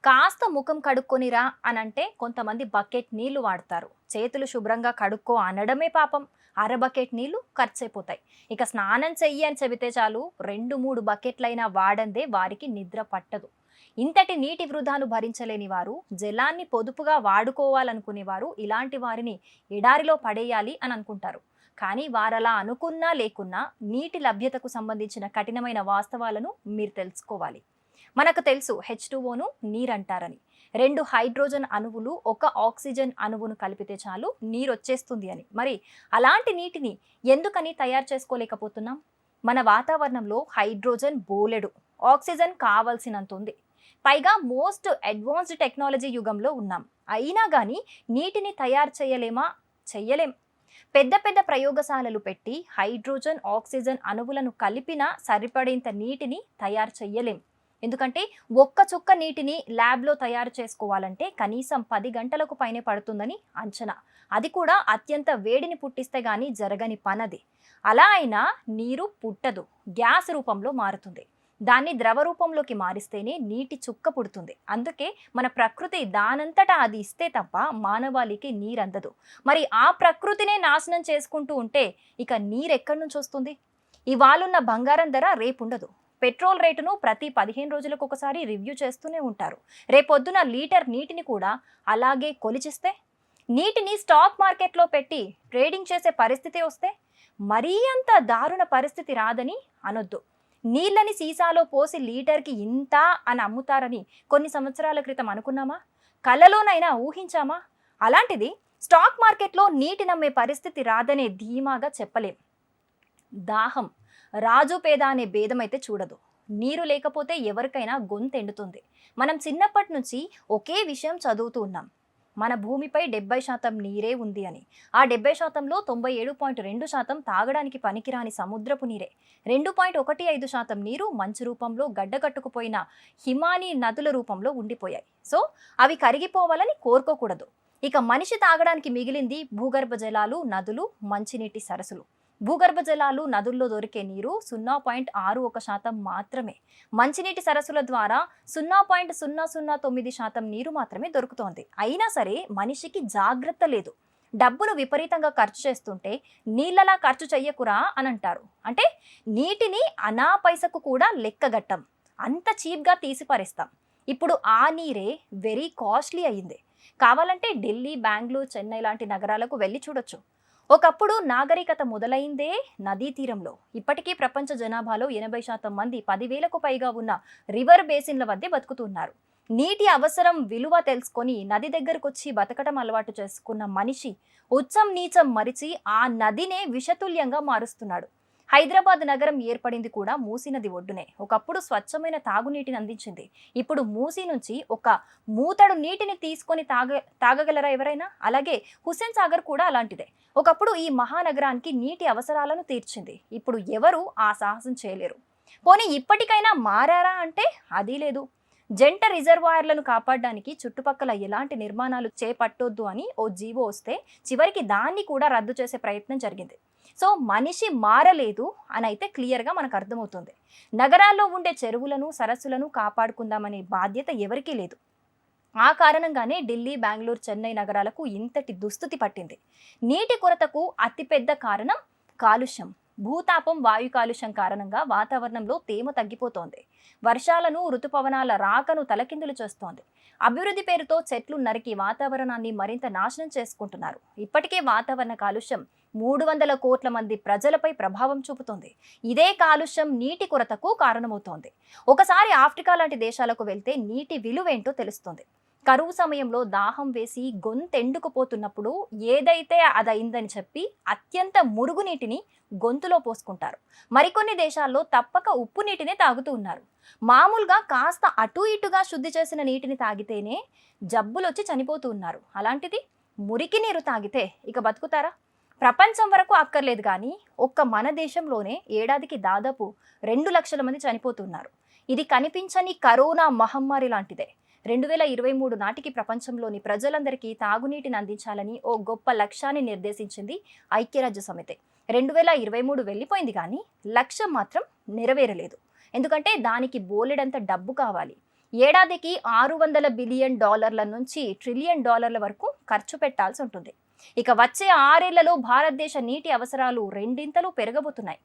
కాస్త ముఖం కడుక్కొనిరా అనంటే కొంతమంది బకెట్ నీళ్లు వాడతారు. చేతులు శుభ్రంగా కడుక్కో అనడమే పాపం. అర బకెట్ నీళ్లు ఖర్చయిపోతాయి. ఇక స్నానం చెయ్యి అని చెబితే చాలు 2-3 బకెట్లైనా వాడందే వారికి నిద్ర పట్టదు. ఇంతటి నీటి వృధాను భరించలేని వారు, జలాన్ని పొదుపుగా వాడుకోవాలనుకునేవారు ఇలాంటి వారిని ఎడారిలో పడేయాలి అని అనుకుంటారు. కానీ వారలా అనుకున్నా లేకున్నా నీటి లభ్యతకు సంబంధించిన కఠినమైన వాస్తవాలను మీరు తెలుసుకోవాలి. మనకు తెలుసు H2Oను నీరంటారని. 2 హైడ్రోజన్ అణువులు ఒక ఆక్సిజన్ అణువును కలిపితే చాలు నీరొచ్చేస్తుంది అని. మరి అలాంటి నీటిని ఎందుకని తయారు చేసుకోలేకపోతున్నాం? మన వాతావరణంలో హైడ్రోజన్ బోలెడు, ఆక్సిజన్ కావాల్సినంత ఉంది. పైగా మోస్ట్ అడ్వాన్స్డ్ టెక్నాలజీ యుగంలో ఉన్నాం. అయినా కానీ నీటిని తయారు చేయలేమా? చెయ్యలేం. పెద్ద పెద్ద ప్రయోగశాలలు పెట్టి హైడ్రోజన్, ఆక్సిజన్ అణువులను కలిపినా సరిపడేంత నీటిని తయారు చెయ్యలేం. ఎందుకంటే ఒక్క చుక్క నీటిని ల్యాబ్లో తయారు చేసుకోవాలంటే కనీసం 10 గంటలకు పైనే పడుతుందని అంచనా. అది కూడా అత్యంత వేడిని పుట్టిస్తే గానీ జరగని పనది. అలా అయినా నీరు పుట్టదు, గ్యాస్ రూపంలో మారుతుంది. దాన్ని ద్రవ రూపంలోకి మారిస్తేనే నీటి చుక్క పుడుతుంది. అందుకే మన ప్రకృతి దానంతటా అది ఇస్తే తప్ప మానవాళికి నీరందదు. మరి ఆ ప్రకృతినే నాశనం చేసుకుంటూ ఉంటే ఇక నీరెక్కడి నుంచి వస్తుంది? ఇవాళున్న బంగారం ధర రేపుండదు. పెట్రోల్ రేటును ప్రతి 15 రోజులకు ఒకసారి రివ్యూ చేస్తూనే ఉంటారు. రేపొద్దున లీటర్ నీటిని కూడా అలాగే కొలిచిస్తే, నీటిని స్టాక్ మార్కెట్లో పెట్టి ట్రేడింగ్ చేసే పరిస్థితి వస్తే మరీ అంత దారుణ పరిస్థితి రాదని అనొద్దు. నీళ్ళని సీసాలో పోసి లీటర్కి ఇంత అని అమ్ముతారని కొన్ని సంవత్సరాల క్రితం అనుకున్నామా? కళ్ళలోనైనా ఊహించామా? అలాంటిది స్టాక్ మార్కెట్లో నీటి నమ్మే పరిస్థితి రాదనే ధీమాగా చెప్పలేం. దాహం రాజు పేద అనే భేదం అయితే చూడదు. నీరు లేకపోతే ఎవరికైనా గొంతెండుతుంది. మనం చిన్నప్పటి నుంచి ఒకే విషయం చదువుతూ ఉన్నాం. మన భూమిపై 70% నీరే ఉంది అని. ఆ 70%లో 97.2% తాగడానికి పనికిరాని సముద్రపు నీరే. 2.15% నీరు మంచు రూపంలో గడ్డకట్టుకుపోయిన హిమానీ నదుల రూపంలో ఉండిపోయాయి. సో అవి కరిగిపోవాలని కోరుకోకూడదు. ఇక మనిషి తాగడానికి మిగిలింది భూగర్భ జలాలు, నదులు, మంచినీటి సరస్సులు. భూగర్భ జలాలు, నదుల్లో దొరికే నీరు 0.61% మాత్రమే. మంచినీటి సరస్సుల ద్వారా 0.009% నీరు మాత్రమే దొరుకుతోంది. అయినా సరే మనిషికి జాగ్రత్త లేదు. డబ్బును విపరీతంగా ఖర్చు చేస్తుంటే నీళ్ళలా ఖర్చు చెయ్యకురా అని అంటారు. అంటే నీటిని అనా పైసకు కూడా లెక్కగట్టం, అంత చీప్గా తీసిపారేస్తాం. ఇప్పుడు ఆ నీరే వెరీ కాస్ట్లీ అయ్యింది. కావాలంటే ఢిల్లీ, బెంగళూరు, చెన్నై లాంటి నగరాలకు వెళ్ళి చూడొచ్చు. ఒకప్పుడు నాగరికత మొదలైందే నదీ తీరంలో. ఇప్పటికీ ప్రపంచ జనాభాలో 80% మంది 10,000కు పైగా ఉన్న రివర్ బేసిన్ల వద్దే బతుకుతున్నారు. నీటి అవసరం విలువ తెలుసుకొని నది దగ్గరకు వచ్చి బతకటం అలవాటు చేసుకున్న మనిషి ఉచ్చం నీచం మరిచి ఆ నదినే విషతుల్యంగా మారుస్తున్నాడు. హైదరాబాద్ నగరం ఏర్పడింది కూడా మూసీ నది ఒడ్డునే. ఒకప్పుడు స్వచ్ఛమైన తాగునీటిని అందించింది. ఇప్పుడు మూసీ నుంచి ఒక మూతడు నీటిని తీసుకొని తాగగలరా ఎవరైనా? అలాగే హుస్సేన్ సాగర్ కూడా అలాంటిదే. ఒకప్పుడు ఈ మహానగరానికి నీటి అవసరాలను తీర్చింది. ఇప్పుడు ఎవరు ఆ సాహసం చేయలేరు. పోనీ ఇప్పటికైనా మారారా అంటే అది లేదు. జంట రిజర్వాయర్లను కాపాడడానికి చుట్టుపక్కల ఎలాంటి నిర్మాణాలు చేపట్టొద్దు అని ఓ జీవో వస్తే చివరికి దాన్ని కూడా రద్దు చేసే ప్రయత్నం జరిగింది. సో మనిషి మారలేదు అని అయితే క్లియర్గా మనకు అర్థమవుతుంది. నగరాల్లో ఉండే చెరువులను, సరస్సులను కాపాడుకుందామనే బాధ్యత ఎవరికీ లేదు. ఆ కారణంగానే ఢిల్లీ, బెంగళూరు, చెన్నై నగరాలకు ఇంతటి దుస్థితి పట్టింది. నీటి కొరతకు అతిపెద్ద కారణం కాలుష్యం. భూతాపం, వాయు కాలుష్యం కారణంగా వాతావరణంలో తేమ తగ్గిపోతోంది. వర్షాలను, ఋతుపవనాల రాకను తలకిందులు చేస్తోంది. అభివృద్ధి పేరుతో చెట్లు నరికి వాతావరణాన్ని మరింత నాశనం చేసుకుంటున్నారు. ఇప్పటికే వాతావరణ కాలుష్యం 300 కోట్ల మంది ప్రజలపై ప్రభావం చూపుతోంది. ఇదే కాలుష్యం నీటి కొరతకు కారణమవుతోంది. ఒకసారి ఆఫ్రికా లాంటి దేశాలకు వెళ్తే నీటి విలువేంటో తెలుస్తుంది. కరువు సమయంలో దాహం వేసి గొంతెండుకుపోతున్నప్పుడు ఏదైతే అదైందని చెప్పి అత్యంత మురుగునీటిని గొంతులో పోసుకుంటారు. మరికొన్ని దేశాల్లో తప్పక ఉప్పు నీటినే తాగుతూ ఉన్నారు. మామూలుగా కాస్త అటు ఇటుగా శుద్ధి చేసిన నీటిని తాగితేనే జబ్బులొచ్చి చనిపోతూ ఉన్నారు. అలాంటిది మురికి నీరు తాగితే ఇక బతుకుతారా? ప్రపంచం వరకు అక్కర్లేదు కానీ ఒక్క మన దేశంలోనే ఏడాదికి దాదాపు 2 లక్షల మంది చనిపోతున్నారు. ఇది కనిపించని కరోనా మహమ్మారి లాంటిదే. 2023 నాటికి ప్రపంచంలోని ప్రజలందరికీ తాగునీటిని అందించాలని ఓ గొప్ప లక్ష్యాన్ని నిర్దేశించింది ఐక్యరాజ్య సమితి. 2023 వెళ్ళిపోయింది కానీ లక్ష్యం మాత్రం నెరవేరలేదు. ఎందుకంటే దానికి బోలెడంత డబ్బు కావాలి. ఏడాదికి $600 బిలియన్ నుంచి $1 ట్రిలియన్ వరకు ఖర్చు పెట్టాల్సి ఉంటుంది. ఇక వచ్చే 6 ఏళ్లలో భారతదేశ నీటి అవసరాలు రెండింతలు పెరగబోతున్నాయి.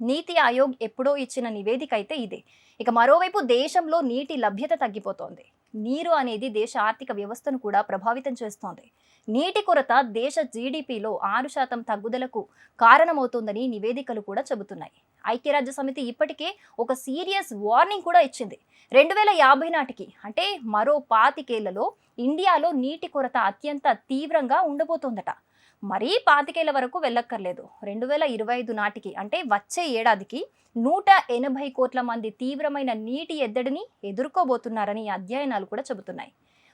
నీతి ఆయోగ్ ఎప్పుడో ఇచ్చిన నివేదిక అయితే ఇదే. ఇక మరోవైపు దేశంలో నీటి లభ్యత తగ్గిపోతోంది. నీరు అనేది దేశ ఆర్థిక వ్యవస్థను కూడా ప్రభావితం చేస్తోంది. నీటి కొరత దేశ జీడిపిలో 6% తగ్గుదలకు కారణమవుతోందని నివేదికలు కూడా చెబుతున్నాయి. ఐక్యరాజ్య సమితి ఇప్పటికే ఒక సీరియస్ వార్నింగ్ కూడా ఇచ్చింది. 2050 నాటికి అంటే మరో 25 ఏళ్లలో ఇండియాలో నీటి కొరత అత్యంత తీవ్రంగా ఉండబోతోందట. మరీ 25 ఏళ్ల వరకు వెళ్ళక్కర్లేదు. 2025 నాటికి అంటే వచ్చే ఏడాదికి 180 కోట్ల మంది తీవ్రమైన నీటి ఎద్దడిని ఎదుర్కోబోతున్నారని అధ్యయనాలు కూడా చెబుతున్నాయి.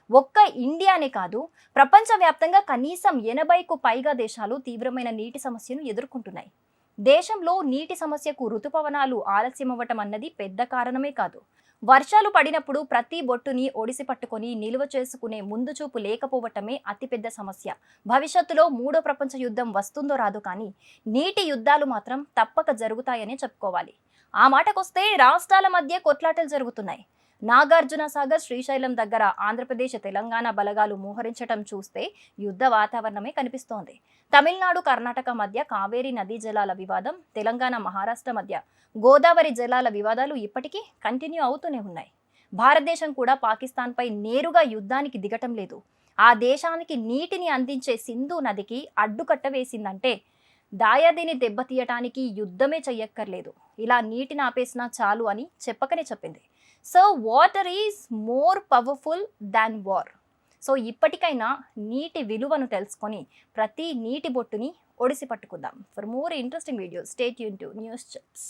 ఒక్క ఇండియానే కాదు, ప్రపంచవ్యాప్తంగా కనీసం 80కు పైగా దేశాలు తీవ్రమైన నీటి సమస్యను ఎదుర్కొంటున్నాయి. దేశంలో నీటి సమస్యకు ఋతుపవనాలు ఆలస్యమవ్వటం అన్నది పెద్ద కారణమే కాదు. వర్షాలు పడినప్పుడు ప్రతి బొట్టుని ఒడిసి పట్టుకొని నిలువ చేసుకునే ముందు చూపు లేకపోవటమే అతిపెద్ద సమస్య. భవిష్యత్తులో 3వ ప్రపంచ యుద్ధం వస్తుందో రాదో కానీ నీటి యుద్ధాలు మాత్రం తప్పక జరుగుతాయనే చెప్పుకోవాలి. ఆ మాటకొస్తే రాష్ట్రాల మధ్య కొట్లాటలు జరుగుతున్నాయి. నాగార్జున సాగర్, శ్రీశైలం దగ్గర ఆంధ్రప్రదేశ్, తెలంగాణ బలగాలు మోహరించటం చూస్తే యుద్ధ వాతావరణమే కనిపిస్తోంది. తమిళనాడు, కర్ణాటక మధ్య కావేరీ నదీ జలాల వివాదం, తెలంగాణ, మహారాష్ట్ర మధ్య గోదావరి జలాల వివాదాలు ఇప్పటికీ కంటిన్యూ అవుతూనే ఉన్నాయి. భారతదేశం కూడా పాకిస్తాన్పై నేరుగా యుద్ధానికి దిగటం లేదు. ఆ దేశానికి నీటిని అందించే సింధు నదికి అడ్డుకట్ట వేసిందంటే దాయాదిని దెబ్బతీయటానికి యుద్ధమే చెయ్యక్కర్లేదు. ఇలా నీటిని ఆపేసినా చాలు అని చెప్పకనే చెప్పింది. So water is more powerful than war. So ఇప్పటికైనా నీటి విలువను తెలుసుకొని ప్రతి నీటి బొట్టుని ఒడిసి పట్టుకుందాం. For more interesting videos stay tune to news chips.